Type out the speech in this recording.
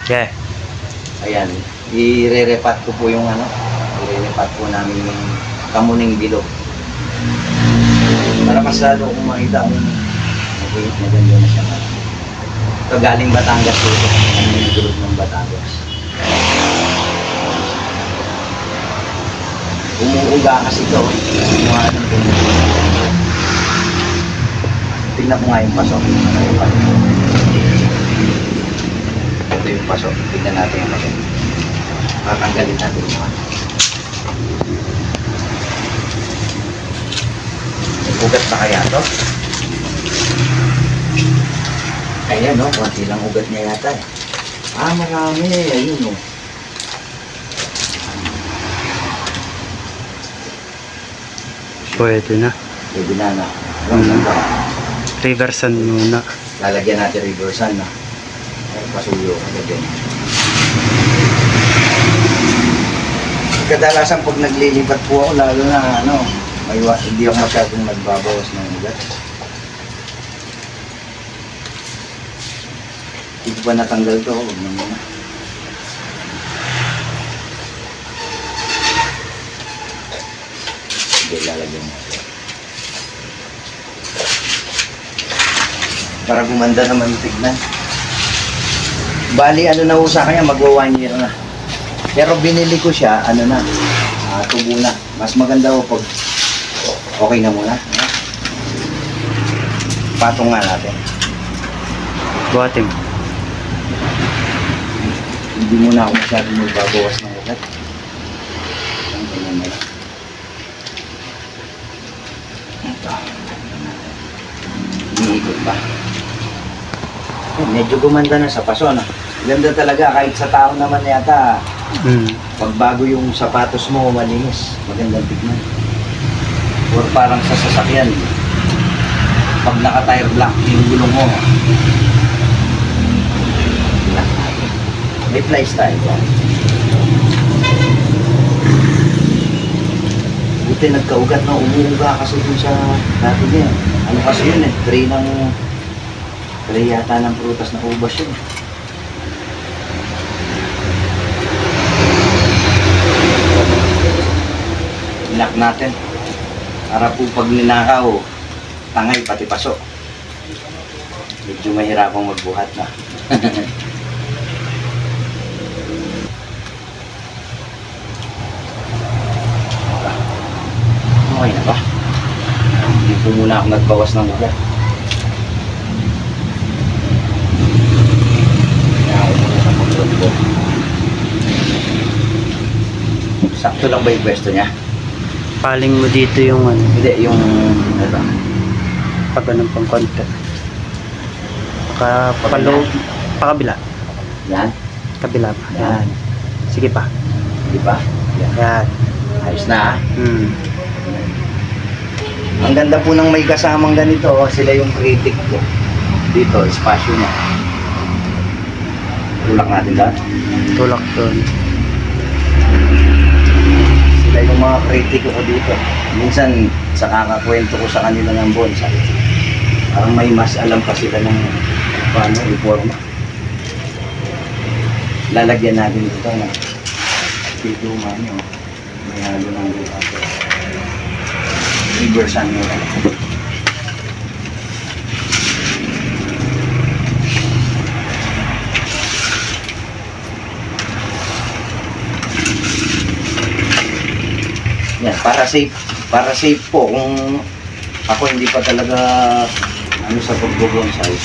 Yeah. Ayan, i-re-repat ko po yung ano, i-re-repat po namin yung kamuning bilog. Para mas lalo kung makita kung maganda na siya. Ito galing Batangas po ito. Kamuning bilog ng Batangas. Umuuga kasi ito. Mga anong tingnan ko nga yung pasok. Ito yung pasok. Tingnan natin yung pasok. Tatanggalin natin yung pasok. Ugat na kaya ito? Ayan no, konti lang ugat niya yata eh. Ah, marami. Ayun no. Pwede na. Pwede na na. Alam ba? Reversan muna. Lalagyan natin reversan na. Pasuyo agad din. Kadalasan pag naglilipat po ako, lalo na ano, hindi ako masyadong nagbabawas ng ugat. Hindi ko pa natanggal to, huwag na muna. Sige, lalagyan mo. Para gumanda naman tignan. Bali, ano na ho sa kanya, magwa 1 year na. Pero binili ko siya, ano na, tubo na. Mas maganda ho pag okay na muna. Patong nga natin. Buhatin. Hindi muna ako masyadong magbabawas ng ugat. Ang tingnan mo lang. Ito. Iniikot pa. Medyo gumanda na sa paso, no? Ganda talaga, kahit sa tao naman yata, pagbago yung sapatos mo, malinis. Magandang tignan. Or parang sa sasakyan, pag naka-tire block yung gulong mo, may fly style ko. Buti nagkaugat na umuuga kasi dun sa dati niya. Ano kasi yun eh, tray yata ng prutas na ubas yun. Lock natin. Para po pag ninakaw, tangay pati paso. Medyo mahirapang magbuhat na. Okay na ba? Hindi po muna ako nagbawas ng ugat. Sakto lang ba yung pwesto niya? Paling mo dito yung ano. Hindi, yung ano. Pag ganun pang konti. Pakabila. Yan. Kabila pa. Yan. Sige pa. Di ba? Yan. Yan. Ayos na. Ang ganda po ng may kasamang ganito. Sila yung critic ko. Dito, espasyo niya. Tulak natin lahat. Tulak doon. Sila yung mga kritiko ko dito. Minsan, sa kakakwento ko sa kanila ng bonsai, parang may mas alam pa sila ng paano i-forma. Lalagyan natin ito na dito man yun. May halo ng lupa. Reversan nyo lang. Yan, para safe po kung ako hindi pa talaga ano sa pagbobonsai.